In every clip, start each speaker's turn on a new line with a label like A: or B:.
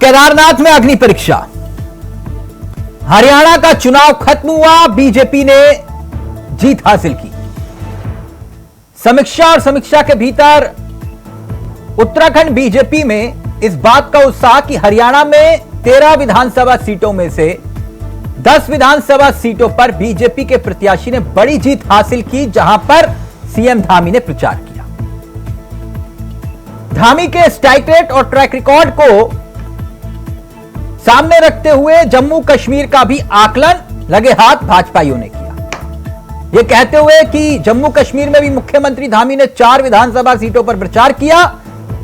A: केदारनाथ में अग्नि परीक्षा। हरियाणा का चुनाव खत्म हुआ, बीजेपी ने जीत हासिल की। समीक्षा और समीक्षा के भीतर उत्तराखंड बीजेपी में इस बात का उत्साह कि हरियाणा में 13 विधानसभा सीटों में से 10 विधानसभा सीटों पर बीजेपी के प्रत्याशी ने बड़ी जीत हासिल की, जहां पर सीएम धामी ने प्रचार किया। धामी के स्ट्राइक रेट और ट्रैक रिकॉर्ड को सामने रखते हुए जम्मू कश्मीर का भी आकलन लगे हाथ भाजपाइयों ने किया, यह कहते हुए कि जम्मू कश्मीर में भी मुख्यमंत्री धामी ने 4 विधानसभा सीटों पर प्रचार किया,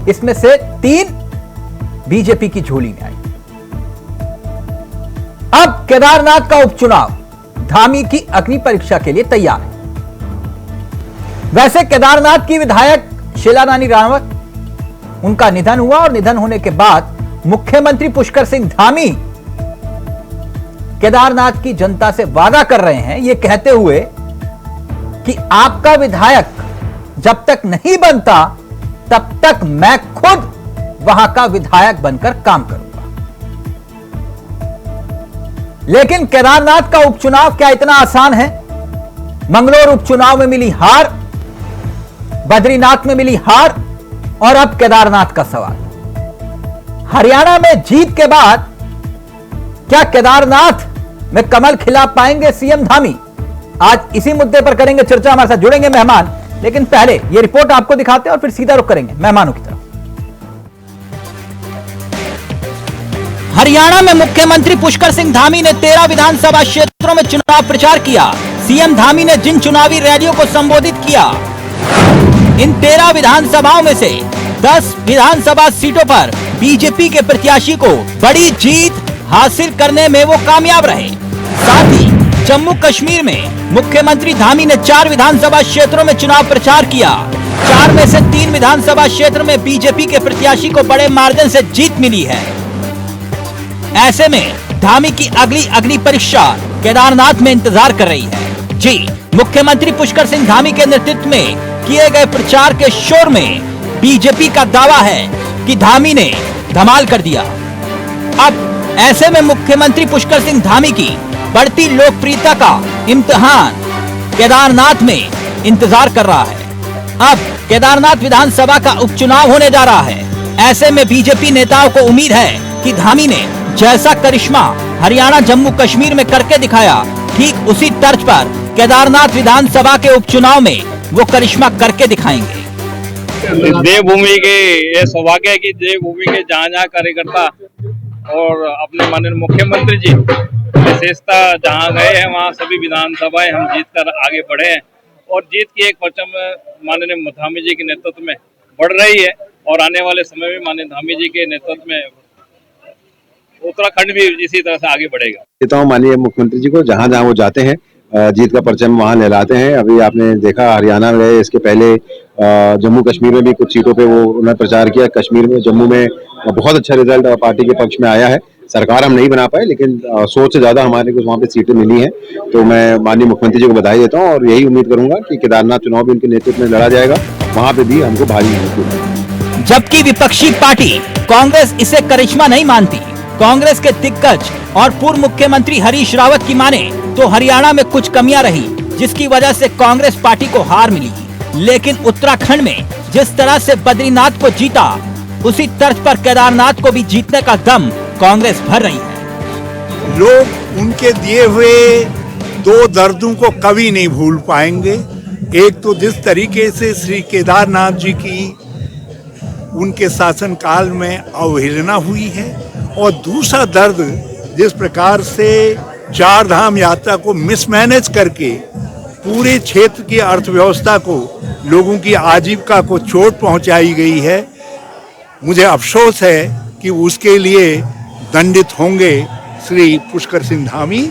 A: इसमें से 3 बीजेपी की झोली में आई। अब केदारनाथ का उपचुनाव धामी की अग्नि परीक्षा के लिए तैयार है। वैसे केदारनाथ की विधायक शीला रानी रावत, उनका निधन हुआ और निधन होने के बाद मुख्यमंत्री पुष्कर सिंह धामी केदारनाथ की जनता से वादा कर रहे हैं, यह कहते हुए कि आपका विधायक जब तक नहीं बनता तब तक मैं खुद वहां का विधायक बनकर काम करूंगा। लेकिन केदारनाथ का उपचुनाव क्या इतना आसान है? मंगलोर उपचुनाव में मिली हार, बद्रीनाथ में मिली हार और अब केदारनाथ का सवाल। हरियाणा में जीत के बाद क्या केदारनाथ में कमल खिला पाएंगे सीएम धामी? आज इसी मुद्दे पर करेंगे चर्चा। हमारे साथ जुड़ेंगे मेहमान, लेकिन पहले यह रिपोर्ट आपको दिखाते हैं और फिर सीधा रुख करेंगे मेहमानों की तरफ। हरियाणा में मुख्यमंत्री पुष्कर सिंह धामी ने 13 विधानसभा क्षेत्रों में चुनाव प्रचार किया। सीएम धामी ने जिन चुनावी रैलियों को संबोधित किया, इन 13 विधानसभाओं में से 10 विधानसभा सीटों पर बीजेपी के प्रत्याशी को बड़ी जीत हासिल करने में वो कामयाब रहे। साथ ही जम्मू कश्मीर में मुख्यमंत्री धामी ने 4 विधानसभा क्षेत्रों में चुनाव प्रचार किया। 4 में से 3 विधानसभा क्षेत्र में बीजेपी के प्रत्याशी को बड़े मार्जिन से जीत मिली है। ऐसे में धामी की अगली अग्नि परीक्षा केदारनाथ में इंतजार कर रही है। जी, मुख्यमंत्री पुष्कर सिंह धामी के नेतृत्व में किए गए प्रचार के शोर में बीजेपी का दावा है कि धामी ने धमाल कर दिया। अब ऐसे में मुख्यमंत्री पुष्कर सिंह धामी की बढ़ती लोकप्रियता का इम्तिहान केदारनाथ में इंतजार कर रहा है। अब केदारनाथ विधानसभा का उपचुनाव होने जा रहा है। ऐसे में बीजेपी नेताओं को उम्मीद है कि धामी ने जैसा करिश्मा हरियाणा जम्मू कश्मीर में करके दिखाया, ठीक उसी तर्ज पर केदारनाथ विधानसभा के उपचुनाव में वो करिश्मा करके दिखाएंगे।
B: देवभूमि के ये सौभाग्य है कि देवभूमि के जहाँ कार्यकर्ता और अपने माननीय मुख्यमंत्री जी विशेषता जहाँ गए हैं वहाँ सभी विधानसभाएं हम जीतकर आगे बढ़े हैं और जीत की एक परचम माननीय धामी जी के नेतृत्व में बढ़ रही है और आने वाले समय में माननीय धामी जी के नेतृत्व में उत्तराखंड भी इसी तरह से आगे बढ़ेगा।
C: कहता हूँ माननीय मुख्यमंत्री जी को जहाँ जहाँ वो जाते हैं जीत का परचम वहाँ लहराते हैं। अभी आपने देखा हरियाणा में गए, इसके पहले जम्मू कश्मीर में भी कुछ सीटों पे वो उन्होंने प्रचार किया। कश्मीर में, जम्मू में बहुत अच्छा रिजल्ट पार्टी के पक्ष में आया है। सरकार हम नहीं बना पाए, लेकिन सोच से ज्यादा हमारे को वहाँ पे सीटें मिली हैं। तो मैं माननीय मुख्यमंत्री जी को बधाई देता हूँ और यही उम्मीद करूंगा कि केदारनाथ चुनाव भी उनके नेतृत्व में लड़ा जाएगा, वहाँ पे भी हमको भारी मिलेगी।
A: जबकि विपक्षी पार्टी कांग्रेस इसे करिश्मा नहीं मानती। कांग्रेस के दिग्गज और पूर्व मुख्यमंत्री हरीश रावत की माने तो हरियाणा में कुछ कमियां रही, जिसकी वजह से कांग्रेस पार्टी को हार मिली। लेकिन उत्तराखंड में जिस तरह से बद्रीनाथ को जीता, उसी तर्ज पर केदारनाथ को भी जीतने का दम कांग्रेस भर रही है।
D: लोग उनके दिए हुए 2 दर्दों को कभी नहीं भूल पाएंगे। एक तो जिस तरीके से श्री केदारनाथ जी की उनके शासनकाल में अवहेलना हुई है, और दूसरा दर्द जिस प्रकार से 4 धाम यात्रा को मिसमैनेज करके पूरे क्षेत्र की अर्थव्यवस्था को, लोगों की आजीविका को चोट पहुंचाई गई है। मुझे अफसोस है कि उसके लिए दंडित होंगे श्री पुष्कर सिंह धामी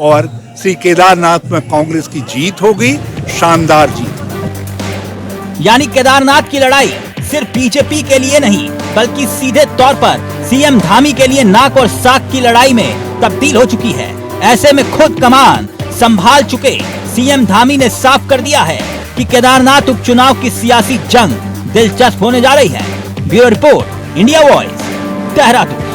D: और श्री केदारनाथ में कांग्रेस की जीत होगी, शानदार जीत।
A: यानी केदारनाथ की लड़ाई सिर्फ बीजेपी के लिए नहीं, बल्कि सीधे तौर पर सीएम धामी के लिए नाक और साख की लड़ाई में तब्दील हो चुकी है। ऐसे में खुद कमान संभाल चुके सीएम धामी ने साफ कर दिया है कि केदारनाथ उपचुनाव की सियासी जंग दिलचस्प होने जा रही है। Bureau report, India voice, Dehradun.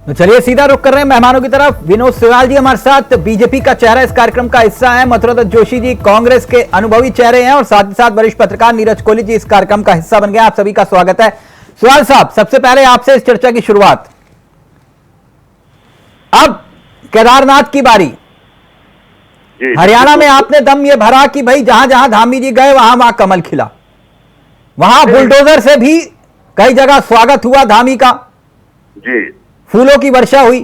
A: तो चलिए सीधा रुख कर रहे हैं मेहमानों की तरफ। विनोद सेवाल जी हमारे साथ, बीजेपी का चेहरा इस कार्यक्रम का हिस्सा है। मथुरा दत्त जोशी जी कांग्रेस के अनुभवी चेहरे हैं और साथ ही साथ वरिष्ठ पत्रकार नीरज कोहली जी इस कार्यक्रम का हिस्सा बन गए। आप सभी का स्वागत है। सेवाल साहब, सबसे पहले आपसे इस चर्चा की शुरुआत। अब केदारनाथ की बारी। हरियाणा में आपने दम ये भरा कि भाई जहां जहां धामी जी गए वहां वहां कमल खिला, वहां बुलडोजर से भी कई जगह स्वागत हुआ धामी का
E: जी,
A: फूलों की वर्षा हुई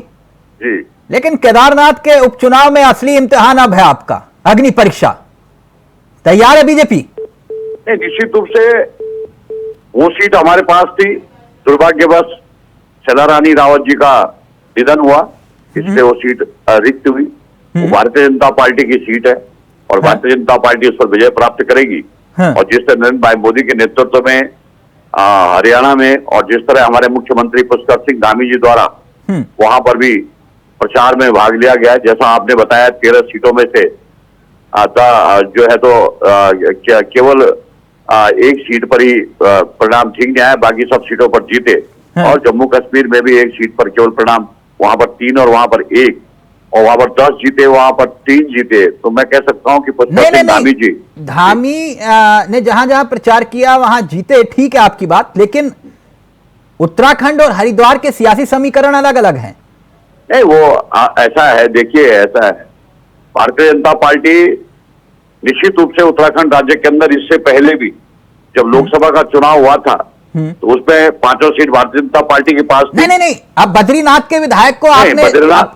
E: जी।
A: लेकिन केदारनाथ के उपचुनाव में असली इम्तिहान अब है आपका, अग्नि परीक्षा। तैयार है बीजेपी?
E: निश्चित रूप से वो सीट हमारे पास थी, दुर्भाग्यवश शैला रानी रावत जी का निधन हुआ, इसलिए वो सीट रिक्त हुई। वो भारतीय जनता पार्टी की सीट है और भारतीय जनता पार्टी उस पर विजय प्राप्त करेगी। और जिस तरह नरेंद्र भाई मोदी के नेतृत्व में हरियाणा में और जिस तरह हमारे मुख्यमंत्री पुष्कर सिंह धामी जी द्वारा वहां पर भी प्रचार में भाग लिया गया, जैसा आपने बताया 13 सीटों में से जो है तो केवल एक सीट पर ही परिणाम ठीक नहीं आया, बाकी सब सीटों पर जीते। और जम्मू कश्मीर में भी एक सीट पर केवल परिणाम, वहां पर 3 और वहां पर 1, और वहां पर 10 जीते, वहां पर 3 जीते। तो मैं कह सकता हूं कि पुष्कर सिंह धामी जी,
A: धामी ने जहां जहां प्रचार किया वहां जीते, ठीक है आपकी बात, लेकिन उत्तराखंड और हरिद्वार के सियासी समीकरण अलग अलग हैं।
E: नहीं, वो ऐसा है, देखिए ऐसा है, भारतीय जनता पार्टी निश्चित रूप से उत्तराखंड राज्य के अंदर इससे पहले भी जब लोकसभा का चुनाव हुआ था तो उसमें 5 सीट भारतीय जनता पार्टी के पास थी।
A: नहीं, अब बद्रीनाथ के विधायक को आपने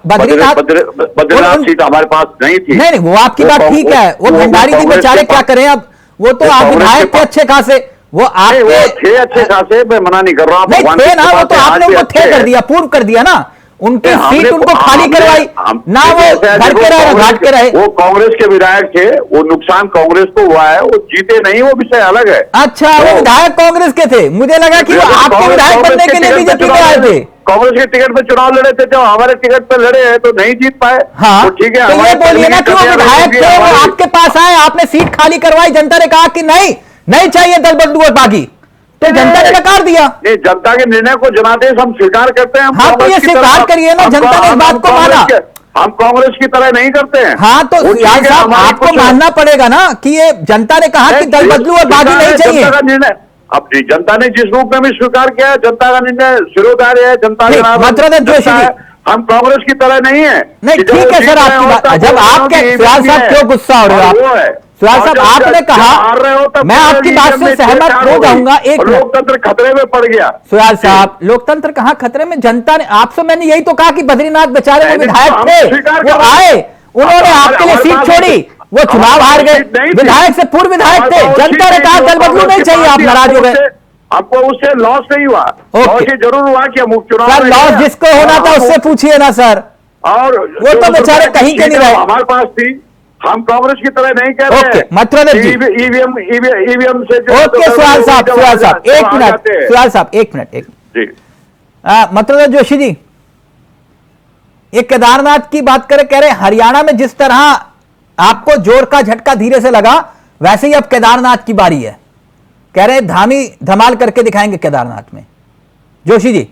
E: बद्रीनाथ सीट हमारे पास नहीं थी।
A: नहीं, वो आपकी बात ठीक है, वो भंडारी जी बेचारे क्या करें, अब वो तो आप विधायक थे अच्छे खासे, वो आपके
E: थे अच्छे खासे, मैं मना नहीं कर रहा हूँ,
A: नहीं थे ना, वो तो आपने उनको थे कर दिया, पूर्व कर दिया ना, उनकी सीट उनको खाली करवाई ना, वो घर के रहे घाट के रहे।
E: वो कांग्रेस के विधायक थे, वो नुकसान कांग्रेस को हुआ है, वो जीते नहीं, वो विषय अलग है।
A: अच्छा, वो विधायक कांग्रेस के थे, मुझे लगा कि वो आपके विधायक बनने के लिए बीजेपी में आए थे।
E: कांग्रेस के टिकट पे चुनाव लड़े थे, जब हमारे टिकट पे लड़े हैं तो नहीं जीत पाए।
A: हाँ,
E: तो ठीक है,
A: तो ये बोलिए ना कि वो विधायक थे, वो आपके पास आए, आपने सीट खाली करवाई, जनता ने कहा कि नहीं चाहिए दल बदलू और बागी, तो जनता ने नकार दिया।
E: नहीं, जनता के निर्णय को जनादेश हम स्वीकार करते हैं।
A: हाँ, तो ये स्वीकार करिए ना, जनता ने इस बात को माना।
E: हम कांग्रेस की तरह नहीं करते हैं।
A: हाँ, तो साहब आपको मानना पड़ेगा ना कि ये जनता ने कहा कि दल बदलू और बागी नहीं चाहिए।
E: जनता का निर्णय, अब जनता ने जिस रूप में भी स्वीकार किया है, जनता का निर्णय सिरोधार्य है, जनता का
A: मथुरा दत्त जोशी जी,
E: हम कांग्रेस की तरह नहीं है।
A: नहीं, ठीक है सर, आपकी बात, जब आपके सुहाल साहब क्यों गुस्सा हो रहे हो आप? सुहाल साहब आपने कहा, मैं आपकी बात से सहमत हो जाऊंगा, एक
E: लोकतंत्र खतरे में पड़ गया।
A: सुहाल साहब, लोकतंत्र कहां खतरे में, जनता ने आपसे, मैंने यही तो कहा कि बद्रीनाथ बेचारे वो विधायक थे, वो आए, उन्होंने आपके लिए सीट छोड़ी, वो चुनाव हार गए, विधायक से पूर्व विधायक थे, जनता ने कहा दल बदलू नहीं चाहिए, आप नाराज हो गए।
E: आपको उससे लॉस नहीं हुआ, लॉस ये जरूर हुआ कि हम उपचुनाव में
A: लॉस जिसको होना था उससे पूछिए ना सर,
E: और
A: वो तो बेचारे कहीं के नहीं रहे।
E: हमारे पास थी, हम कांग्रेस की तरह नहीं कह रहे।
A: मथुरा दत्त जी,
E: ईवीएम से
A: ओके सुहाल साहब, एक मिनट, सुहाल साहब एक मिनट,
E: जी।
A: मथुरा दत्त जोशी जी, ये केदारनाथ की बात करें, कह रहे हरियाणा में जिस तरह आपको जोर का झटका धीरे से लगा, वैसे ही अब केदारनाथ की बारी है, कह रहे धामी धमाल करके दिखाएंगे केदारनाथ में। जोशी जी,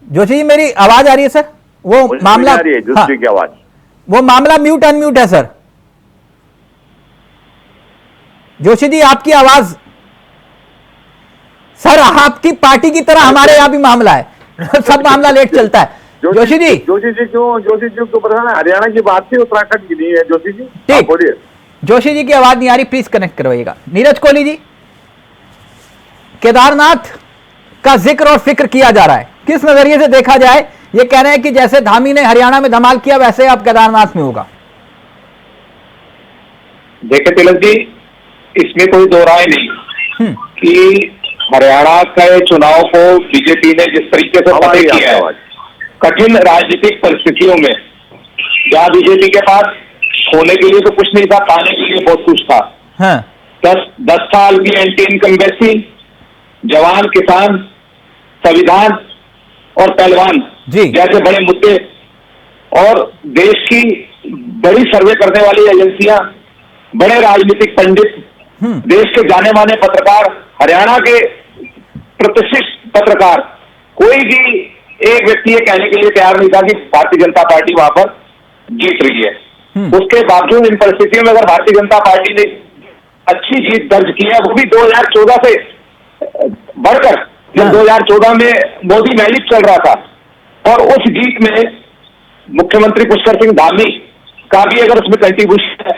A: जोशी जी मेरी आवाज आ रही है सर? वो मामला,
E: हाँ, की आवाज,
A: वो मामला म्यूट अनम्यूट है सर। जोशी जी आपकी आवाज, सर आपकी पार्टी की तरह हमारे यहां भी मामला है सब मामला लेट चलता है। जोशी जी
E: क्यों प्रधान, हरियाणा की बात थी, उत्तराखंड की नहीं है। जोशी जी
A: ठीक,
E: बोलिए।
A: जोशी जी की आवाज नहीं आ रही, प्लीज कनेक्ट करवाइएगा। नीरज कोहली जी, केदारनाथ का जिक्र और फिक्र किया जा रहा है, किस नजरिए से देखा जाए? ये कह रहे हैं कि जैसे धामी ने हरियाणा में धमाल किया वैसे अब केदारनाथ में होगा।
F: देखिए तिलक जी, इसमें कोई दो राय नहीं कि हरियाणा के चुनाव को बीजेपी ने जिस तरीके से फतेह किया है, कठिन राजनीतिक परिस्थितियों में, जहां बीजेपी के पास खोने के लिए तो कुछ नहीं था, पाने के लिए बहुत कुछ था।
A: हाँ।
F: 10 साल की एंटी इनकम्बेंसी, जवान किसान, संविधान और पहलवान जैसे बड़े मुद्दे, और देश की बड़ी सर्वे करने वाली एजेंसियां, बड़े राजनीतिक पंडित, देश के जाने माने पत्रकार हरियाणा के प्रतिष्ठित पत्रकार, कोई भी एक व्यक्ति ये कहने के लिए तैयार नहीं था कि भारतीय जनता पार्टी वहां पर जीत रही है। उसके बावजूद इन परिस्थितियों में अगर भारतीय जनता पार्टी ने अच्छी जीत दर्ज की है, वो भी 2014 से बढ़कर, जब 2014 में मोदी महलिक चल रहा था, और उस जीत में मुख्यमंत्री पुष्कर सिंह धामी का भी अगर उसमें कंट्रीब्यूशन है,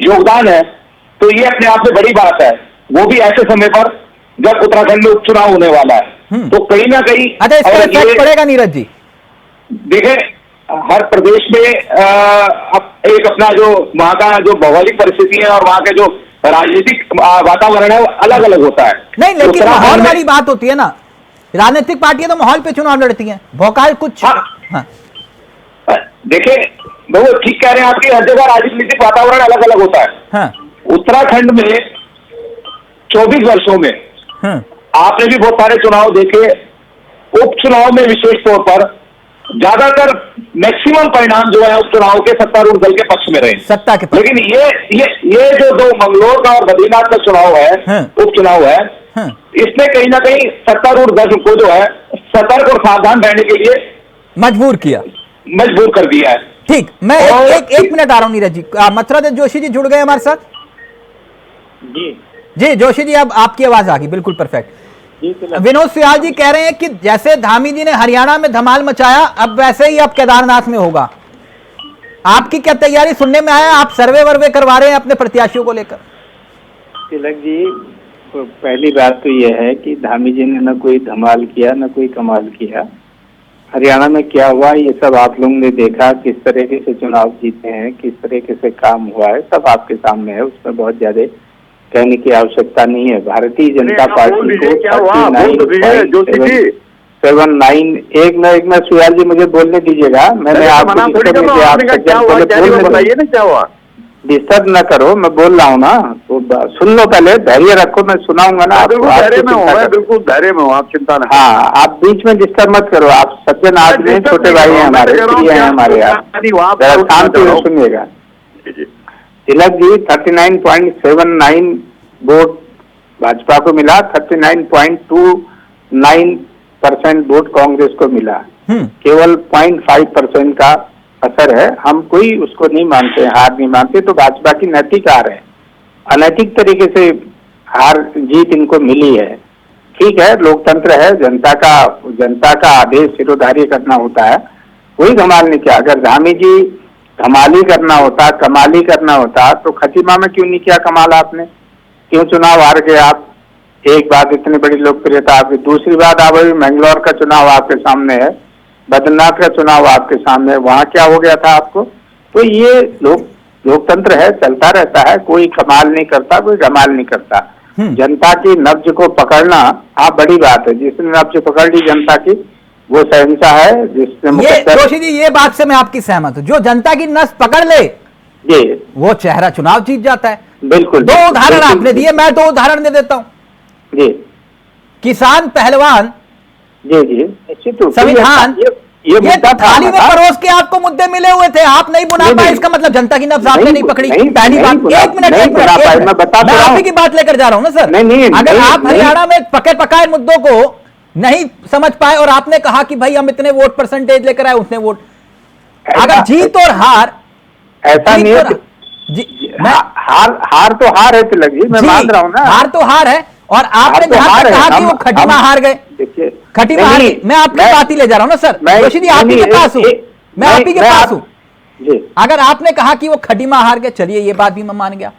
F: योगदान है, तो ये अपने आप में बड़ी बात है। वो भी ऐसे समय पर जब उत्तराखंड में उपचुनाव होने वाला है, तो कहीं ना कहीं
A: अच्छा, इसका इफेक्ट पड़ेगा नीरज जी?
F: देखें, हर प्रदेश में एक अपना जो वहां का जो भौगोलिक परिस्थिति है और वहां के जो राजनीतिक वातावरण है वो अलग अलग होता है।
A: नहीं, लेकिन माहौल वाली बात होती है ना, राजनीतिक पार्टियां तो माहौल पे चुनाव लड़ती हैं, भौकाल कुछ। हाँ।
F: देखिए, वो ठीक कह रहे हैं आपकी, हर जगह राजनीतिक वातावरण अलग अलग होता है।
A: हाँ।
F: उत्तराखंड में 24 वर्षों में आपने भी बहुत सारे चुनाव देखे, उपचुनाव में विशेष तौर पर ज्यादातर मैक्सिमम परिणाम जो है उपचुनाव के सत्तारूढ़ दल के पक्ष में रहे, सत्ता के पक्ष। लेकिन ये जो दो मंगलोर का और बद्रीनाथ का चुनाव है, उपचुनाव है, इसने कहीं ना कहीं सत्तारूढ़ दल को जो है सतर्क और सावधान रहने के लिए मजबूर कर दिया है।
A: ठीक, मैं एक मिनट आ रहा हूं नीरज जी। मथुरा जोशी जी जुड़ गए हमारे साथ। जी जोशी जी, अब आपकी आवाज आ गई, बिल्कुल परफेक्ट। विनोद सियाल जी कह रहे हैं कि जैसे धामी जी ने हरियाणा में धमाल मचाया, अब वैसे ही अब केदारनाथ में होगा। आपकी क्या तैयारी सुनने में आया? आप सर्वे वर्वे करवा रहे हैं अपने प्रत्याशियों को लेकर?
G: तिलक जी, पहली बात तो यह है कि धामी जी ने न कोई धमाल किया न कोई कमाल किया। हरियाणा में क्या हुआ ये सब आप लोगों ने देखा, किस तरीके से चुनाव जीते हैं, किस तरीके से काम हुआ है, सब आपके सामने है। उसमें बहुत ज्यादा कहने की आवश्यकता नहीं है। भारतीय जनता पार्टी को 39.79 एक मिनट सुयाल जी मुझे बोलने दीजिएगा। मैंने आपको
E: बताइए ना क्या हुआ,
G: डिस्टर्ब न करो, मैं बोल रहा हूँ ना, तो सुन लो, पहले धैर्य रखो, मैं सुनाऊंगा ना।
E: धैर्य में हूँ, बिल्कुल धैर्य में हूँ, आप चिंता न।
G: हाँ, आप बीच में डिस्टर्ब मत करो, आप सज्जन आदमी हैं, छोटे भाई हैं हमारे, प्रिय हैं हमारे यहाँ, शांति से सुनिएगा। तिलक जी, 39.79 वोट भाजपा को मिला, 39.29% वोट कांग्रेस को मिला। केवल 0.5% का असर है। हम कोई उसको नहीं मानते, हार नहीं मानते, तो भाजपा की नैतिक हार है। अनैतिक तरीके से हार जीत इनको मिली है। ठीक है, लोकतंत्र है, जनता का आदेश सिरोधार्य करना होता है, कोई धमाल नहीं किया। अगर धामी जी धमाली करना होता, कमाली करना होता, तो खटीमा में क्यों नहीं किया कमाल आपने? क्यों चुनाव हार गए आप? एक बात, इतनी बड़ी लोकप्रियता आपकी। दूसरी बात, आप अभी मैंगलोर का चुनाव आपके सामने है, बद्रीनाथ का चुनाव आपके सामने है, वहां क्या हो गया था आपको? तो ये लोकतंत्र है, चलता रहता है, कोई कमाल नहीं करता, कोई धमाल नहीं करता। जनता की नब्ज को पकड़ना आप बड़ी बात है। जिसने नब्ज पकड़ ली जनता की, वो शहंशाह है। जिसने
A: जोशी जी, ये बात से मैं आपकी सहमत हूँ। जो जनता की नस पकड़ ले, वो चेहरा चुनाव जीत जाता है।
G: बिल्कुल।
A: दो उदाहरण आपने दिए, मैं दो उदाहरण दे देता हूँ।
G: जी,
A: किसान पहलवान,
G: जी,
A: संविधान, ये थाली में परोस के आपको मुद्दे मिले हुए थे, आप नहीं बुना पाए, इसका मतलब जनता की नब्ज आपने नहीं पकड़ी। पहली बात, एक मिनट, मैं आप ही की बात लेकर जा रहा हूँ ना सर। अगर आप हरियाणा में पके पकाए मुद्दों को नहीं समझ पाए और आपने कहा कि भाई हम इतने वोट परसेंटेज लेकर आए, उतने वोट, अगर जीत और हार,
G: ऐसा नहीं है। हार तो हार है तिलक जी, मैं मान रहा हूँ ना,
A: हार तो हार है। और आपने कहा कि वो खटीमा हार गए, खटीमा हार गए। मैं आपकी बात ही ले जा रहा हूँ ना सर, जोशी जी आप ही के पास हूँ, मैं आप ही के पास हूँ। अगर आपने कहा कि वो खटीमा हार गए, चलिए ये बात भी मैं मान गया,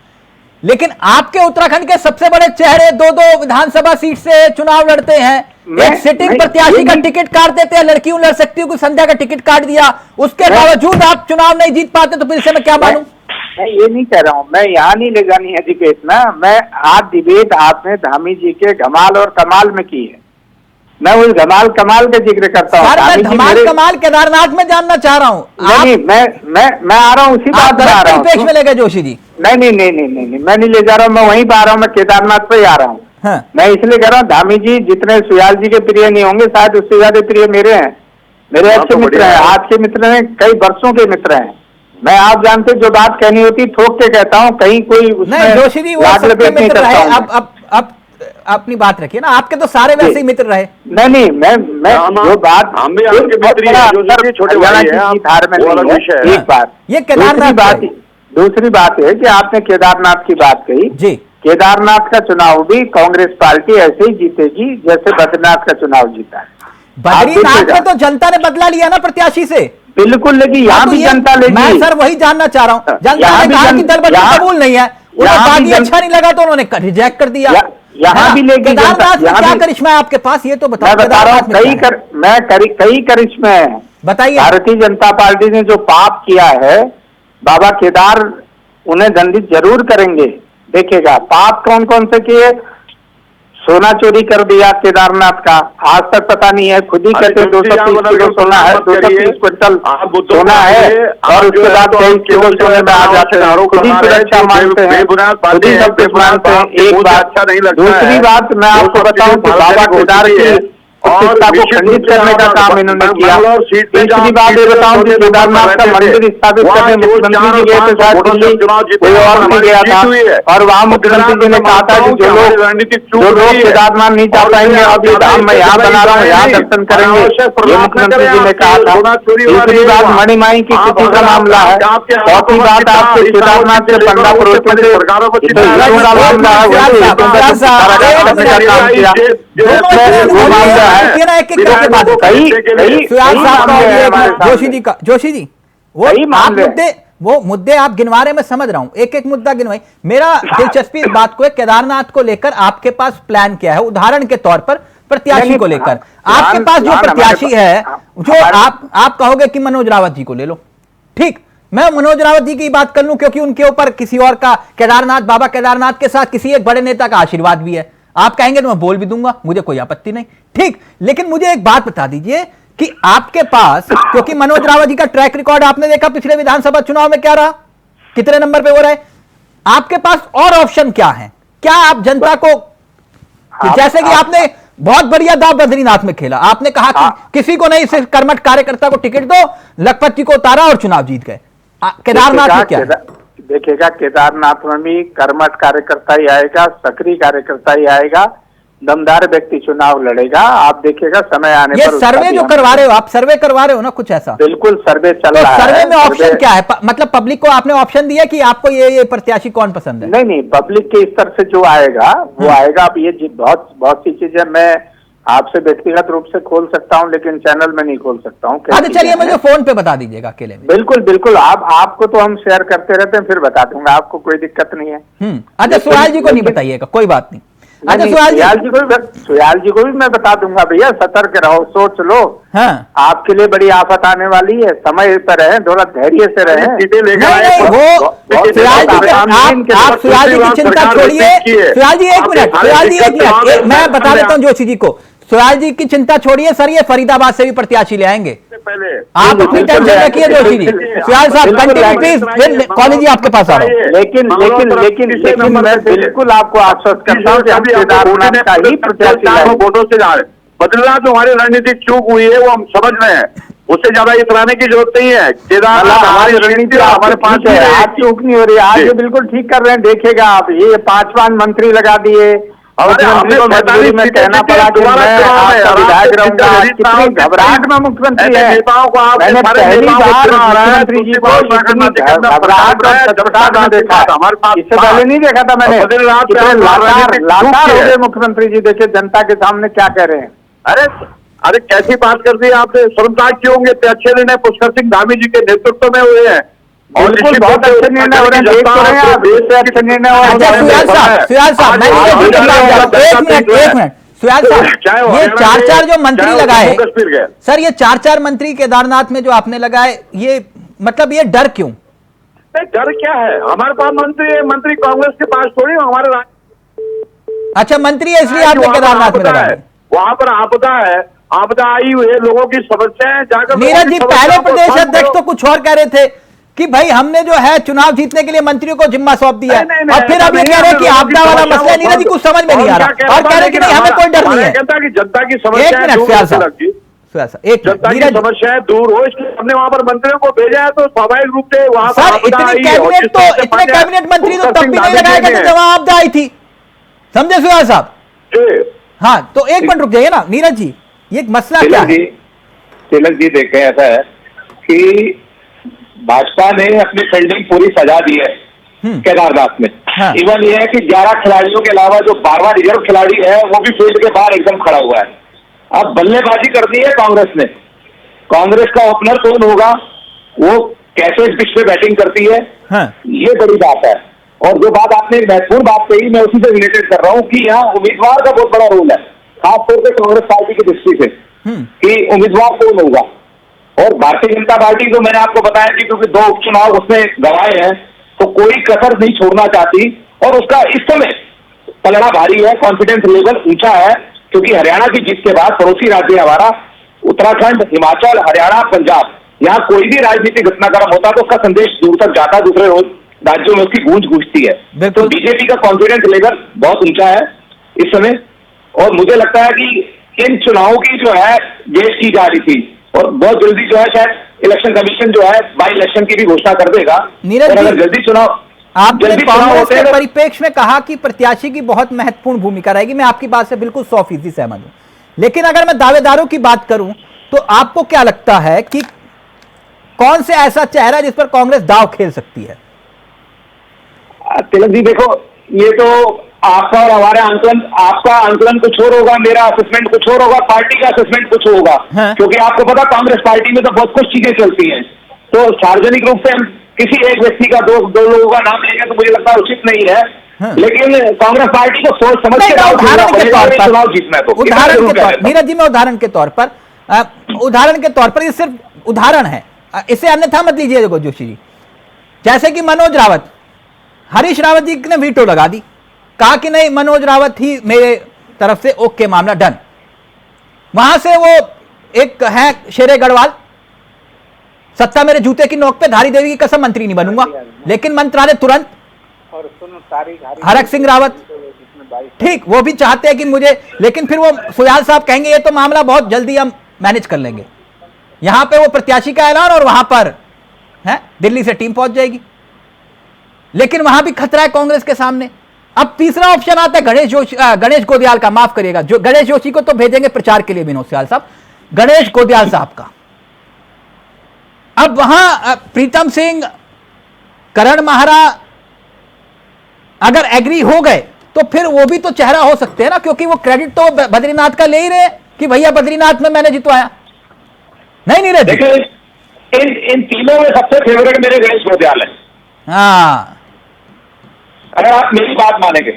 A: लेकिन आपके उत्तराखंड के सबसे बड़े चेहरे दो विधानसभा सीट से चुनाव लड़ते हैं, एक सिटिंग प्रत्याशी का टिकट काट देते हैं, लड़की लड़ सकती हूँ, कोई संध्या का टिकट काट दिया, उसके बावजूद आप चुनाव नहीं जीत पाते, तो फिर से मैं क्या मानूं?
G: मैं ये नहीं कह रहा हूँ, मैं यहाँ नहीं ले जानी है डिबेट ना, मैं आज डिबेट आपने धामी जी के धमाल और कमाल में की है, मैं उस धमाल कमाल का जिक्र करता हूँ।
A: मैं धमाल कमाल केदारनाथ में जानना चाह रहा हूँ।
G: नहीं, मैं आ रहा हूँ, उसी बात पर आ रहा हूँ।
A: में ले गए जोशी जी?
G: नहीं, मैं नहीं ले जा रहा हूँ, मैं वहीं पर आ रहा हूँ, मैं केदारनाथ पे ही आ रहा हूँ। मैं इसलिए कह रहा हूँ, धामी जी जितने सुयाल जी के प्रिय नहीं होंगे, शायद उससे ज्यादा प्रिय मेरे हैं, मेरे अच्छे मित्र हैं, आज के मित्र हैं, कई वर्षों के मित्र हैं। मैं आप जानते जो बात कहनी होती ठोक के कहता हूँ, कहीं कोई
A: नहीं जोशी जी, वो सबके मित्र रहे। अब अपनी बात रखिए ना, आपके तो सारे वैसे ही मित्र रहे।
G: नहीं, मैं जो बात
E: हम भी आपके मित्र ही हैं, जो सर छोटे भाई हैं,
G: हार में
E: वो अलग
G: नहीं
E: विषय
G: है।
E: है।
G: एक बात,
A: ये केदारनाथ
G: दूसरी बात है कि आपने केदारनाथ की बात कही
A: जी।
G: केदारनाथ का चुनाव भी कांग्रेस पार्टी ऐसे ही जीतेगी जैसे बद्रीनाथ का चुनाव जीता है।
A: बद्रीनाथ में तो जनता ने बदला लिया ना प्रत्याशी से।
G: बिल्कुल लेगी, यहाँ भी जनता लेगी।
A: मैं सर वही जानना चाह रहा हूँ, जनता ने कहा कि दल बदल कबूल नहीं है, उन्हें बागी अच्छा नहीं लगा तो उन्होंने रिजेक्ट कर दिया।
G: यहाँ भी लेगी।
A: केदारनाथ में क्या करिश्मा है आपके पास, ये तो बताओ।
G: मैं बता रहा हूँ कई करिश्मे हैं।
A: बताइए।
G: भारतीय जनता पार्टी ने जो पाप किया है, बाबा केदार उन्हें दंडित जरूर करेंगे। देखिएगा पाप कौन कौन से किए। सोना चोरी कर दिया केदारनाथ का, आज तक पता नहीं है, खुद ही कहते 230 किलो सोना है, 230 क्विंटल सोना है, और उसके बाद 23 किलो सोने में आ जाते हैं। खुद ही सुरक्षा मानते हैं, खुद ही सब कुछ मानते हैं। एक बात। दूसरी बात मैं आपको बताऊं कि बाबा केदार की प्रतिष्ठा को खंडित करने का काम इन्होंने किया। तीसरी बात ये बताऊं कि केदारनाथ का मंदिर स्थापित करने मुख्यमंत्री जी गए थे, शायद दिल्ली, कोई और नहीं गया था, और वहाँ मुख्यमंत्री जी ने कहा था कि जो लोग केदारनाथ नहीं जा पाएंगे, अब ये धाम मैं यहाँ बना रहा हूँ, यहाँ दर्शन करेंगे, ये मुख्यमंत्री जी ने कहा था। तीसरी बात मणिमाई की स्थिति का मामला है। चौथी बात आपके केदारनाथ से पंडा पुरोहितों से हितों का मामला
A: जोशी जी वो मुद्दे आप गिनवा रहे, मैं समझ रहा हूं, एक एक मुद्दा गिनवाई। मेरा दिलचस्पी इस बात को है, केदारनाथ को लेकर आपके पास प्लान क्या है, उदाहरण के तौर पर प्रत्याशी को लेकर आपके पास जो प्रत्याशी है, जो आप कहोगे कि मनोज रावत जी को ले लो, ठीक, मैं मनोज रावत जी की बात कर लूं क्योंकि उनके ऊपर किसी और का केदारनाथ, बाबा केदारनाथ के साथ किसी एक बड़े नेता का आशीर्वाद भी है। आप कहेंगे तो मैं बोल भी दूंगा, मुझे कोई आपत्ति नहीं, ठीक। लेकिन मुझे एक बात बता दीजिए कि आपके पास, क्योंकि मनोज रावत जी का ट्रैक रिकॉर्ड आपने देखा पिछले विधानसभा चुनाव में क्या रहा, कितने नंबर पे हो रहे, आपके पास और ऑप्शन क्या है? क्या आप जनता को, जैसे कि आपने बहुत बढ़िया दाव बद्रीनाथ में खेला, आपने कहा कि किसी को नहीं, सिर्फ कर्मठ कार्यकर्ता को टिकट दो, लखपत जी को उतारा और चुनाव जीत गए। केदारनाथ में क्या है?
G: देखिएगा केदारनाथ में भी कर्मठ कार्यकर्ता ही आएगा, सक्रिय कार्यकर्ता ही आएगा, दमदार व्यक्ति चुनाव लड़ेगा। आप देखिएगा समय आने पर। ये
A: सर्वे जो करवा रहे हो आप, सर्वे करवा रहे हो ना कुछ ऐसा?
G: बिल्कुल सर्वे चल रहा है।
A: सर्वे में ऑप्शन क्या है, मतलब पब्लिक को आपने ऑप्शन दिया कि आपको ये प्रत्याशी कौन पसंद है?
G: नहीं, पब्लिक के स्तर से जो आएगा वो आएगा। अब ये बहुत सी चीजें मैं आपसे व्यक्तिगत रूप से खोल सकता हूं, लेकिन चैनल में नहीं खोल सकता हूं।
A: अच्छा चलिए, मुझे फोन पे बता दीजिएगा अकेले में।
G: बिल्कुल आपको तो हम शेयर करते रहते हैं, फिर बता दूंगा, आपको कोई दिक्कत नहीं है।
A: अच्छा सुयाल जी को नहीं बताइएगा, कोई बात नहीं। अच्छा
G: सुयाल जी को भी मैं बता दूंगा, भैया सतर्क रहो, सोच लो। हाँ। आपके लिए बड़ी आफत आने वाली है, समय पर रहे, थोड़ा धैर्य से रहे।
A: आप सुयाल जी की चिंता छोड़िए, सुयाल जी एक मिनट, मैं बता देता हूँ जोशी जी को, सुयाल जी की चिंता छोड़िए सर, ये फरीदाबाद से भी प्रत्याशी ले आएंगे, आप अपनी टेंशन रखिए जोशी जी। सुयाल साहब कंटिन्यू प्लीज, फिर कॉलेज जी आपके पास आ रहा हूँ।
G: लेकिन मैं बिल्कुल आपको आश्वस्त करता हूँ कि हम केदारनाथ का ही प्रत्याशी
E: वोटों से जा रहे। बद्रीनाथ जो हमारी रणनीतिक चूक हुई है वो हम समझ रहे हैं, उससे ज्यादा इतराने की जरूरत नहीं है। केदारनाथ हमारी रणनीति हमारे पास है,
G: आज चूक नहीं हो रही, आज ये बिल्कुल ठीक कर रहे हैं। देखिएगा आप, ये 5 मंत्री लगा दिए, मुख्यमंत्री को मजबूरी में कहना पड़ा कि मैं आपका विधायक रहूंगा। कितनी घबराहट में मुख्यमंत्री है, मैंने पहली बार मुख्यमंत्री जी को घबराहट और छटपटाहट में देखा, इससे पहले नहीं देखा था मैंने। लाचार हो गए मुख्यमंत्री जी, देखिए जनता के सामने क्या कह रहे हैं।
E: अरे कैसी बात कर दी आपने, शर्मनाक क्यों होंगे? इतने अच्छे निर्णय पुष्कर सिंह धामी जी के नेतृत्व में हुए हैं, और बहुत अच्छे निर्णय हो रहे हैं, अच्छे निर्णय।
A: सुयाल साहब एक मिनट, सुयाल साहब ये 4 जो मंत्री लगाए सर, ये 4 मंत्री केदारनाथ में जो आपने लगाए, ये मतलब ये डर क्यों?
E: डर क्या है, हमारे पास मंत्री कांग्रेस के पास थोड़ी, हमारे।
A: अच्छा मंत्री है इसलिए आपने केदारनाथ में लगाया?
E: वहाँ पर आपदा है, आपदा आई हुई है, लोगों की समस्याएं जाकर।
A: नीरज जी पहले प्रदेश अध्यक्ष तो कुछ और कह रहे थे कि भाई हमने जो है चुनाव जीतने के लिए मंत्रियों को जिम्मा सौंप दिया है, और फिर अब ये कह रहे हैं कि आपदा वाला मसला। नीरज जी कुछ समझ में नहीं आ रहा, और कह रहे हैं कि नहीं हमें कोई डर नहीं है।
E: जनता की समस्याएं समस्याएं दूर हो, इसलिए हमने वहाँ पर मंत्रियों को भेजा है, तो स्वाभाविक रूप से वहाँ पर
A: इतने कैबिनेट मंत्री तो तब भी नहीं लगाए गए जब आपदा आई थी, समझे सुयाल साहब? हाँ, तो एक मिनट रुक जाइए ना नीरज जी, ये मसला क्या है?
F: तिलक जी देखें, ऐसा है कि भाजपा ने अपनी फील्डिंग पूरी सजा दी है केदारनाथ में।
A: हाँ।
F: इवन ये है कि 11 खिलाड़ियों के अलावा जो 12वां रिजर्व खिलाड़ी है वो भी फील्ड के बाहर एकदम खड़ा हुआ है। अब बल्लेबाजी करनी है कांग्रेस ने। कांग्रेस का ओपनर कौन होगा, वो कैसे इस पिच पे बैटिंग करती है,
A: हाँ।
F: ये बड़ी बात है। और जो बात आपने एक महत्वपूर्ण बात कही, मैं उसी से रिलेटेड कर रहा हूँ कि यहाँ उम्मीदवार का बहुत बड़ा रोल है, खासतौर पर कांग्रेस पार्टी की दृष्टि से कि उम्मीदवार कौन होगा। और भारतीय जनता पार्टी को मैंने आपको बताया कि क्योंकि 2 उपचुनाव उसने गंवाए हैं तो कोई कसर नहीं छोड़ना चाहती, और उसका इस समय पलड़ा भारी है, कॉन्फिडेंस लेवल ऊंचा है, क्योंकि हरियाणा की जीत के बाद पड़ोसी राज्य हमारा उत्तराखंड, हिमाचल, हरियाणा, पंजाब, यहाँ कोई भी राजनीतिक घटनाक्रम होता तो उसका संदेश दूर तक जाता, दूसरे राज्यों में उसकी गूंज गूंजती है। तो बीजेपी का कॉन्फिडेंस लेवल बहुत ऊंचा है इस समय, और मुझे लगता है कि इन चुनावों की जो है गेट की जा रही थी, और बहुत जल्दी जो है शायद इलेक्शन कमीशन जो है बाई इलेक्शन की भी घोषणा कर देगा।
A: नीरज
F: और अगर
A: जी,
F: जल्दी चुनाव
A: आपने कांग्रेस के परिप्रेक्ष्य में कहा कि प्रत्याशी की बहुत महत्वपूर्ण भूमिका रहेगी, मैं आपकी बात से बिल्कुल 100% सहमत हूं। लेकिन अगर मैं दावेदारों की बात करूं तो आपको क्या लगता है कि कौन से ऐसा चेहरा जिस पर कांग्रेस दांव खेल सकती है?
F: तिलक जी देखो, ये तो आपका और हमारा आंकलन, आपका आंकलन कुछ और होगा, मेरा असेसमेंट कुछ और होगा, पार्टी का असेसमेंट कुछ होगा।
A: हाँ।
F: क्योंकि आपको पता कांग्रेस पार्टी में तो बहुत कुछ चीजें चलती हैं, तो सार्वजनिक रूप से हम किसी एक व्यक्ति का दो लोगों का नाम लेंगे तो मुझे लगता है उचित नहीं है।
A: हाँ।
F: लेकिन कांग्रेस पार्टी को सोच समझ के
A: उदाहरण के तौर पर
F: चुनाव जीतना है। तो
A: उदाहरण के तौर, नीरज जी मैं उदाहरण के तौर पर ये सिर्फ उदाहरण है, इसे अन्यथा मत लीजिए जोशी जी। जैसे कि मनोज रावत, हरीश रावत जी ने वीटो लगा दी, कहा कि नहीं मनोज रावत ही मेरे तरफ से ओके, मामला डन। वहां से वो एक है शेरे गढ़वाल, सत्ता मेरे जूते की नोक पे, धारी देवी की कसम मंत्री नहीं बनूंगा, लेकिन मंत्रालय तुरंत। हरक सिंह रावत ठीक, वो भी चाहते हैं कि मुझे, लेकिन फिर वो सुयाल साहब कहेंगे ये तो मामला बहुत जल्दी हम मैनेज कर लेंगे। यहां पे वो प्रत्याशी का ऐलान और वहां पर है दिल्ली से टीम पहुंच जाएगी, लेकिन वहां भी खतरा है कांग्रेस के सामने। अब तीसरा ऑप्शन आता है गणेश गोदियाल का, माफ करिएगा, जो गणेश जोशी को तो भेजेंगे प्रचार के लिए विनोद सियाल साहब, गणेश गोदियाल साहब का। अब वहां प्रीतम सिंह, करण माहरा अगर एग्री हो गए तो फिर वो भी तो चेहरा हो सकते हैं ना, क्योंकि वो क्रेडिट तो बद्रीनाथ का ले ही रहे कि भैया बद्रीनाथ में मैंने जितवाया। नहीं नीरज,
F: देखिए इन तीनों में सबसे फेवरेट मेरे गणेश गोदियाल है।
A: हाँ,
F: अगर आप मेरी बात मानेंगे।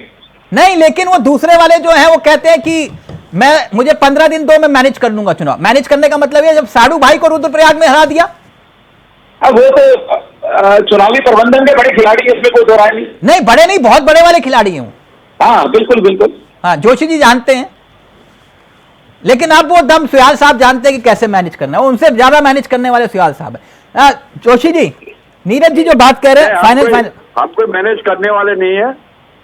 A: नहीं, लेकिन वो दूसरे वाले जो हैं वो कहते हैं कि मुझे 15 दिन दो, मैं मैनेज कर लूंगा चुनाव। मैनेज करने का मतलब है जब साडू भाई को रुद्रप्रयाग में हरा दिया।
F: अब वो तो चुनावी प्रबंधन के बड़े खिलाड़ी है, इसमें कोई दो राय नहीं।
A: नहीं, बड़े नहीं, बहुत बड़े वाले खिलाड़ी हैं।
F: हाँ बिल्कुल बिल्कुल,
A: हाँ जोशी जी जानते हैं, लेकिन अब वो दम सुयाल साहब जानते हैं कि कैसे मैनेज करना है, उनसे ज्यादा मैनेज करने वाले सुयाल साहब है। जोशी जी, नीरज जी जो बात कह रहे हैं फाइनल
E: हम कोई मैनेज करने वाले नहीं है।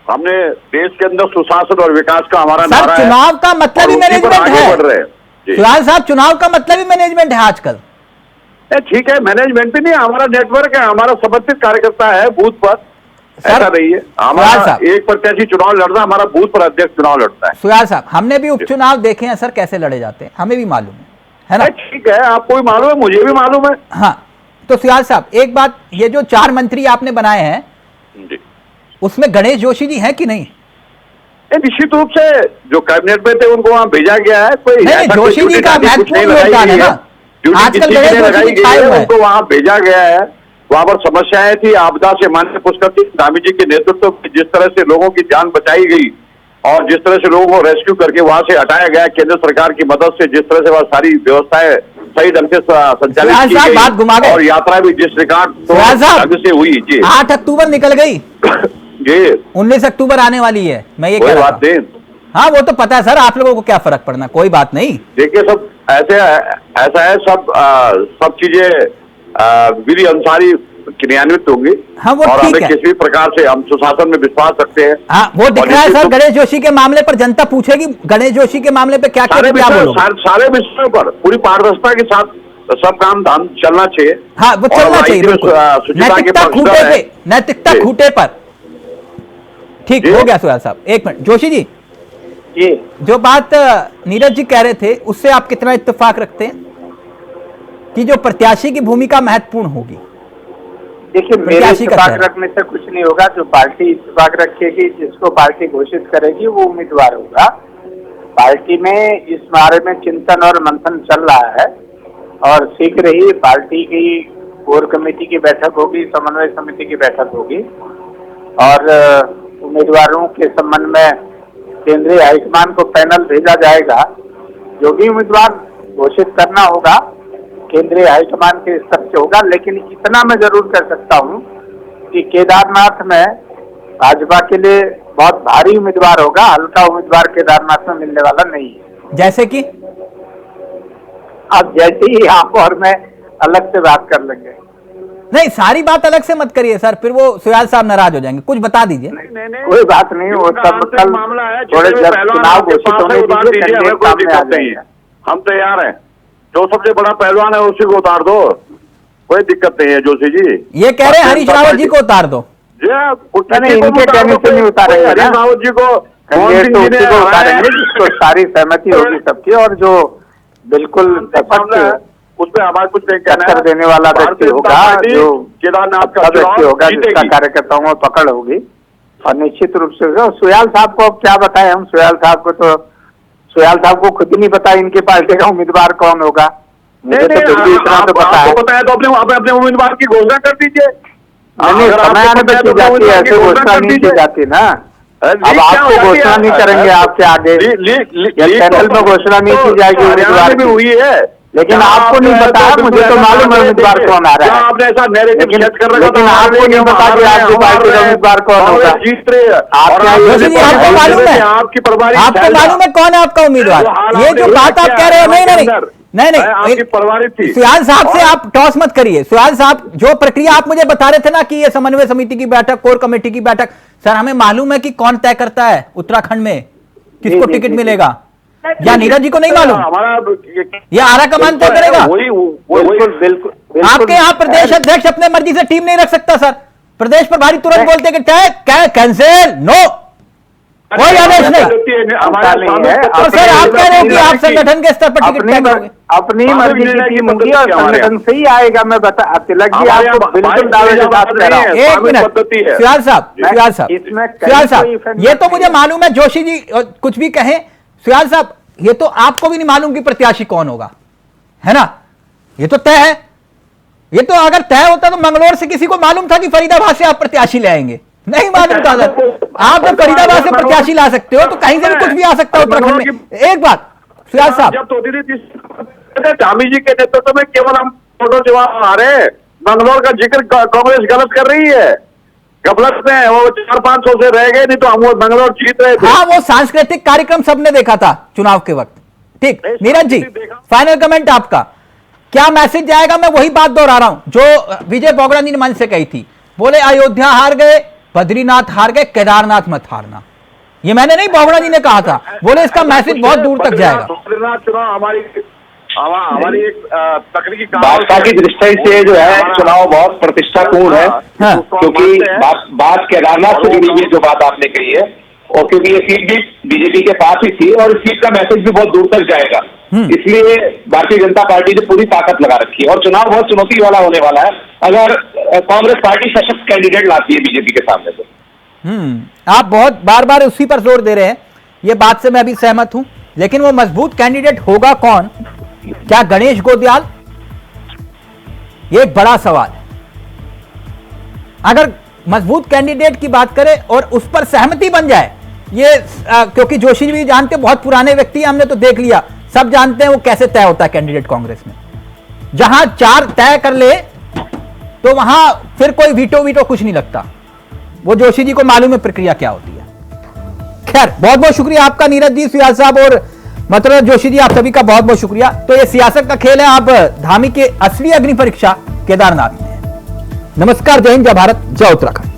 E: हमने देश के अंदर सुशासन और विकास का हमारा
A: सर,
E: नारा है।
A: चुनाव का मतलब ही मैनेजमेंट है। सुयाल साहब, चुनाव का मतलब ही मैनेजमेंट है आजकल।
E: ठीक है, मैनेजमेंट भी नहीं, हमारा नेटवर्क है, हमारा समर्पित कार्यकर्ता है बूथ पर। ऐसा नहीं है हमारा एक प्रत्याशी चुनाव लड़ना, हमारा बूथ पर अध्यक्ष चुनाव लड़ता है।
A: सुयाल साहब, हमने भी उपचुनाव देखे हैं सर, कैसे लड़े जाते हैं, हमें भी मालूम है ना?
E: ठीक है, आपको भी मालूम है, मुझे भी मालूम है।
A: हाँ, तो सुयाल साहब एक बात, ये जो 4 मंत्री आपने बनाए हैं उसमें गणेश जोशी जी हैं कि नहीं?
E: निश्चित रूप से जो कैबिनेट में थे उनको वहां भेजा गया है। कोई
A: नहीं, जोशी जी का महत्वपूर्ण योगदान है ना, आजकल गणेश जोशी जी छाए हुए हैं।
E: उनको वहां भेजा गया है, वहां पर समस्याएं थी। आपदा से माननीय पुष्कर सिंह धामी जी के नेतृत्व में जिस तरह से लोगों की जान बचाई गई और जिस तरह से लोगों को रेस्क्यू करके वहां से हटाया गया केंद्र सरकार की मदद से, जिस तरह से वह सारी व्यवस्थाएं सही ढंग से संचालित की गई
A: बात घुमा गए
E: और यात्रा भी जिस रिकॉर्ड ढंग से हुई। जी,
A: 8 अक्टूबर निकल गई
E: जी,
A: 19 अक्टूबर आने वाली है। मैं ये
E: कोई बात नहीं,
A: हाँ वो तो पता है सर, आप लोगों को क्या फर्क पड़ना, कोई बात नहीं।
E: देखिए सब ऐसा है, सब चीजें विधि अनुसार क्रियान्वित होंगी।
A: हाँ, वो
E: और
A: ठीक
E: हमें
A: है,
E: किसी भी प्रकार से हम सुशासन में विश्वास रखते हैं।
A: हाँ, वो दिख रहा है सर। गणेश जोशी के मामले पर जनता पूछेगी, गणेश जोशी के मामले पे क्या
E: सारे विषयों पर पूरी पारदर्शिता के साथ सब काम धाम चलना चाहिए।
A: हाँ, वो चलना चाहिए, नैतिकता खूटे पर। ठीक हो गया सुयाल साहब, एक मिनट जोशी जी,
G: जी,
A: जो बात नीरज जी कह रहे थे उससे आप कितना इत्तेफाक रखते हैं कि जो प्रत्याशी की भूमिका महत्वपूर्ण होगी?
G: देखिए मेरे
A: प्रत्याशी का
G: इत्तेफाक
A: चेहरा।
G: रखने से कुछ नहीं होगा। जो पार्टी इत्तेफाक रखेगी, जिसको पार्टी घोषित करेगी वो उम्मीदवार होगा। पार्टी में इस बारे में चिंतन और मंथन चल रहा है और शीघ्र ही पार्टी की कोर कमेटी की बैठक होगी, समन्वय समिति की बैठक होगी और उम्मीदवारों के संबंध में केंद्रीय हाईकमान को पैनल भेजा जाएगा। जो भी उम्मीदवार घोषित करना होगा केंद्रीय हाईकमान के स्तर से होगा। लेकिन इतना मैं जरूर कर सकता हूँ कि केदारनाथ में भाजपा के लिए बहुत भारी उम्मीदवार होगा, हल्का उम्मीदवार केदारनाथ में मिलने वाला नहीं है।
A: जैसे कि
G: अब जैसे ही आप और मैं अलग से बात कर लेंगे।
A: नहीं, सारी बात अलग से मत करिए सर, फिर वो सुयाल साहब नाराज हो जाएंगे। कुछ बता दीजिए।
G: कोई बात नहीं, वो सब कल थोड़े जब चुनाव घोषित होने दीजिए, कैंडिडेट सामने आ जाएंगे।
E: हम तैयार हैं। जो सबसे बड़ा पहलवान है उसी को उतार दो, कोई दिक्कत नहीं है जोशी जी।
A: ये कह रहे हैं हरीश रावत जी को उतार दो।
G: नहीं, इनके कहने से नहीं उतारेंगे।
E: हरीश रावत जी को
G: कैंडिडेट तो उसी को उतारेंगे जिसको सारी सहमति होगी सबकी और जो बिल्कुल
E: उसमें हमारा कुछ नहीं कहना
G: टक्कर देने वाला व्यक्ति होगा, जो
E: केदारनाथ का
G: व्यक्ति होगा जिसका कार्यकर्ताओं में पकड़ होगी और निश्चित रूप से सुयाल साहब को अब क्या बताएं हम। सुयाल साहब को खुद ही नहीं पता इनकी पार्टी का उम्मीदवार कौन होगा। मुझे तो फिर भी इतना तो पता है।
E: तो अपने उम्मीदवार की घोषणा कर दीजिए।
G: नहीं, समय आने पर की जाती है, ऐसे घोषणा नहीं की जाती ना। अब आपको घोषणा नहीं करेंगे आपके आगे, चैनल में घोषणा नहीं की जाएगी उम्मीदवार
E: भी हुई है,
G: लेकिन आपको नहीं पता है। मुझे तो मालूम है उम्मीदवार कौन आ रहा है,
E: आपने ऐसा
G: लेकिन आपको नहीं पता कि आपकी पार्टी का उम्मीदवार कौन होगा।
E: जीत रहे हैं।
A: आपको मालूम है,
E: आपकी परवारी
A: आपको मालूम है कौन है आपका उम्मीदवार? ये जो बात आप कह रहे हो, नहीं,
E: आपकी परवारी थी।
A: सुयाल साहब से आप टॉस मत करिए। सुयाल साहब, जो प्रक्रिया आप मुझे बता रहे थे ना कि ये समन्वय समिति की बैठक, कोर कमेटी की बैठक, सर हमें मालूम है कि कौन तय करता है उत्तराखंड में किसको टिकट मिलेगा, या नीरज जी को नहीं मालूम?
E: हमारा
A: ये आरा कमान तय करेगा।
G: बिल्कुल
A: आपके यहाँ प्रदेश अध्यक्ष अपने मर्जी से टीम नहीं रख सकता सर। प्रदेश प्रभारी तुरंत बोलते कि तय कैंसिल, नो, कोई आदेश नहीं। तो सर आप कह रहे हो कि आप संगठन के स्तर पर टिकट तय करोगे?
G: अपनी मर्जी की टीम होगी और संगठन से ही आएगा। मैं बता तिलक जी आपको बिल्कुल दावे के साथ कह रहा हूँ।
A: एक मिनट सुयाल साहब, ये तो मुझे मालूम है जोशी जी कुछ भी कहें। सुयाल साहब, ये तो आपको भी नहीं मालूम कि प्रत्याशी कौन होगा, है ना? ये तो तय है। ये तो अगर तय होता तो मंगलौर से किसी को मालूम था कि फरीदाबाद से आप प्रत्याशी ले आएंगे? नहीं मालूम था सर। आप जब फरीदाबाद से प्रत्याशी ला सकते हो तो कहीं से भी कुछ भी आ सकता है उत्तराखंड में। एक बात सुयाल साहब,
E: जब धामी जी के नेतृत्व में केवल हम फोटो जवाब आ रहे हैं, मंगलौर का जिक्र कांग्रेस गलत कर रही है, गलत में वो 400-500 से रह गए, नहीं तो हम वो मंगलौर जीत रहे थे।
A: हाँ, वो सांस्कृतिक कार्यक्रम सबने देखा था चुनाव के वक्त। ठीक, नीरज जी फाइनल कमेंट आपका क्या मैसेज जाएगा? मैं वही बात दोहरा रहा हूं जो विजय बोगड़ा जी ने मंच से कही थी। बोले अयोध्या हार गए, बद्रीनाथ हार गए, केदारनाथ मत हारना। ये मैंने नहीं, बोगड़ा जी ने कहा था। बोले इसका मैसेज बहुत दूर तक जाएगा।
E: बद्रीनाथ चुनाव हमारी एक तकनीकी
F: भाजपा की दृष्टि से जो है चुनाव बहुत प्रतिष्ठापूर्ण है।
A: हाँ।
F: क्योंकि बात केदारनाथ से जुड़ी हुई जो बात आपने कही है, और क्योंकि ये सीट भी बीजेपी के पास ही थी और इस सीट का मैसेज भी बहुत दूर तक जाएगा, इसलिए भारतीय जनता पार्टी ने पूरी ताकत लगा रखी है और चुनाव बहुत चुनौती वाला होने वाला है अगर कांग्रेस पार्टी सशक्त कैंडिडेट लाती है बीजेपी के सामने। तो
A: आप बहुत बार बार उसी पर जोर दे रहे हैं, ये बात से मैं भी सहमत हूं, लेकिन वो मजबूत कैंडिडेट होगा कौन? क्या गणेश गोदयाल? ये एक बड़ा सवाल है। अगर मजबूत कैंडिडेट की बात करें और उस पर सहमति बन जाए, ये क्योंकि जोशी जी भी जानते, बहुत पुराने व्यक्ति, हमने तो देख लिया, सब जानते हैं वो कैसे तय होता है कैंडिडेट कांग्रेस में। जहां 4 तय कर ले तो वहां फिर कोई वीटो कुछ नहीं लगता। वो जोशी जी को मालूम है प्रक्रिया क्या होती है। खैर, बहुत बहुत शुक्रिया आपका नीरज जी, सुयाल साहब और मतलब जोशी जी, आप सभी का बहुत बहुत शुक्रिया। तो ये सियासत का खेल है। आप धामी के असली अग्नि परीक्षा केदारनाथ में। नमस्कार, जय हिंद, जय भारत, जय उत्तराखंड।